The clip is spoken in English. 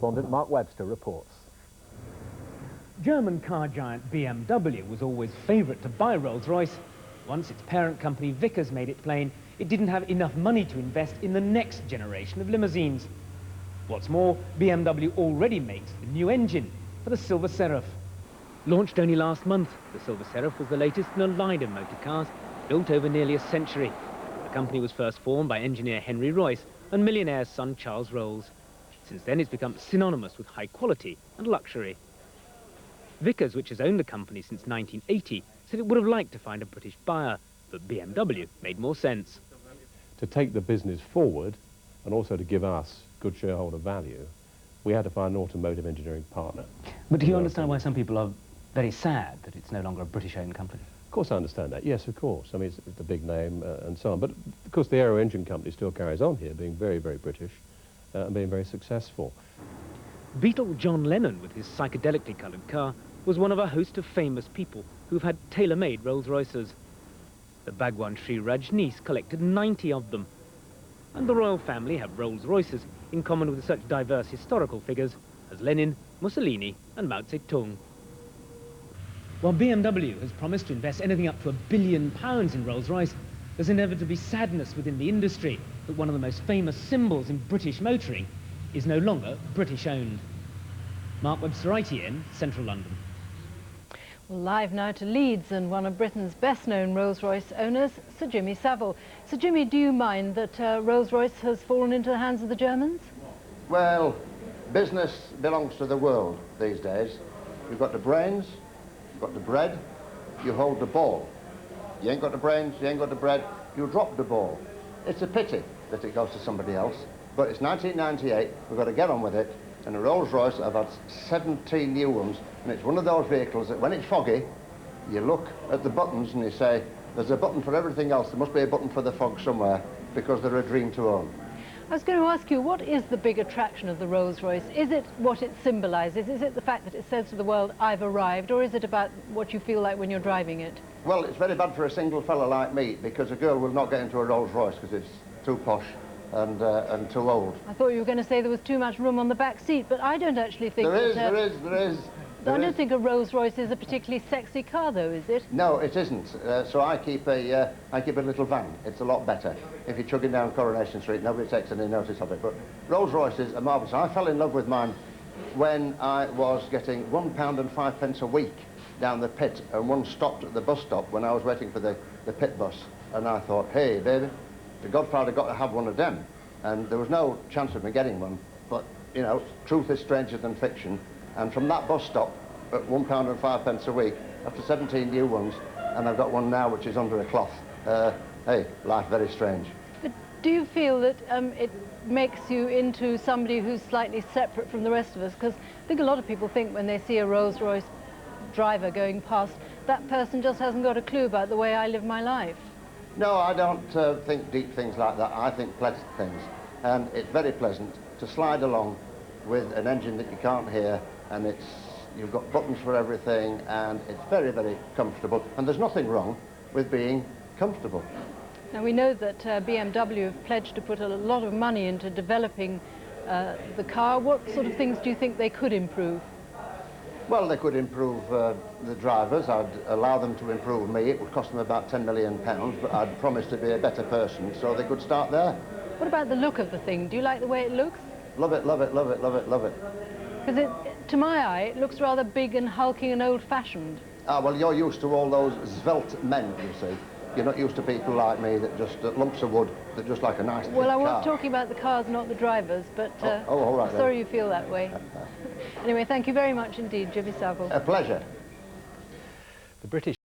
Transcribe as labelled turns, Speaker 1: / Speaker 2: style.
Speaker 1: Correspondent Mark Webster reports.
Speaker 2: German car giant BMW was always favourite to buy Rolls-Royce. Once its parent company Vickers made it plain it didn't have enough money to invest in the next generation of limousines. What's more, BMW already makes the new engine for the Silver Seraph. Launched only last month, the Silver Seraph was the latest in a line of motor cars built over nearly a century. The company was first formed by engineer Henry Royce and millionaire son Charles Rolls. Since then, it's become synonymous with high quality and luxury. Vickers, which has owned the company since 1980, said it would have liked to find a British buyer, but BMW made more sense.
Speaker 3: To take the business forward and also to give us good shareholder value, we had to find an automotive engineering partner.
Speaker 4: But do you understand why some people are very sad that it's no longer a British-owned company?
Speaker 3: Of course I understand that, yes, of course. I mean, it's a big name and so on. But of course the aero engine company still carries on here, being very, very British and being very successful.
Speaker 2: Beatle John Lennon, with his psychedelically coloured car, was one of a host of famous people who've had tailor-made Rolls-Royces. The Bhagwan Sri Rajneesh collected 90 of them. And the royal family have Rolls-Royces in common with such diverse historical figures as Lenin, Mussolini and Mao Zedong. While BMW has promised to invest anything up to £1 billion in Rolls-Royce, there's inevitably sadness within the industry that one of the most famous symbols in British motoring is no longer British-owned. Mark Webster, ITV, Central London.
Speaker 5: Well, live now to Leeds and one of Britain's best-known Rolls-Royce owners, Sir Jimmy Saville. Sir Jimmy, do you mind that Rolls-Royce has fallen into the hands of the Germans?
Speaker 6: Well, business belongs to the world these days. You've got the brains, you've got the bread, you hold the ball. You ain't got the brains, you ain't got the bread, you drop the ball. It's a pity that it goes to somebody else, but it's 1998, we've got to get on with it, and the Rolls-Royce, I've had 17 new ones, and it's one of those vehicles that when it's foggy, you look at the buttons and you say, there's a button for everything else, there must be a button for the fog somewhere, because they're a dream to own.
Speaker 5: I was going to ask you, what is the big attraction of the Rolls-Royce? Is it what it symbolises? Is it the fact that it says to the world, I've arrived, or is it about what you feel like when you're driving it?
Speaker 6: Well, it's very bad for a single fella like me, because a girl will not get into a Rolls-Royce because it's too posh and too old.
Speaker 5: I thought you were going to say there was too much room on the back seat, but I don't actually think
Speaker 6: there
Speaker 5: that...
Speaker 6: is.
Speaker 5: I don't think a Rolls-Royce is a particularly sexy car, though, is it?
Speaker 6: No, it isn't. So I keep a little van. It's a lot better. If you're chugging down Coronation Street, nobody takes any notice of it. But Rolls-Royces are marvellous. I fell in love with mine when I was getting £1.05 a week down the pit, and one stopped at the bus stop when I was waiting for the pit bus. And I thought, hey, baby, the Godfather got to have one of them. And there was no chance of me getting one. But, you know, truth is stranger than fiction. And from that bus stop, at £1.05 a week, after 17 new ones, and I've got one now which is under a cloth. Hey, life very strange.
Speaker 5: But do you feel that it makes you into somebody who's slightly separate from the rest of us? Because I think a lot of people think when they see a Rolls-Royce driver going past, that person just hasn't got a clue about the way I live my life.
Speaker 6: No, I don't think deep things like that. I think pleasant things. And it's very pleasant to slide along with an engine that you can't hear, and you've got buttons for everything, and it's very, very comfortable. And there's nothing wrong with being comfortable.
Speaker 5: Now, we know that BMW have pledged to put a lot of money into developing the car. What sort of things do you think they could improve?
Speaker 6: Well, they could improve the drivers. I'd allow them to improve me. It would cost them about £10 million, but I'd promise to be a better person, so they could start there.
Speaker 5: What about the look of the thing? Do you like the way it looks?
Speaker 6: Love it, love it, love it, love it, love it.
Speaker 5: Because to my eye, it looks rather big and hulking and old-fashioned.
Speaker 6: Ah, well, you're used to all those svelte men, you see. You're not used to people like me that just lumps of wood that just like a nice thick
Speaker 5: Well, I was
Speaker 6: car.
Speaker 5: talking about the cars, not the drivers, but
Speaker 6: all right,
Speaker 5: sorry you feel that way. Anyway, thank you very much indeed, Jimmy Saville.
Speaker 6: A pleasure.
Speaker 1: The British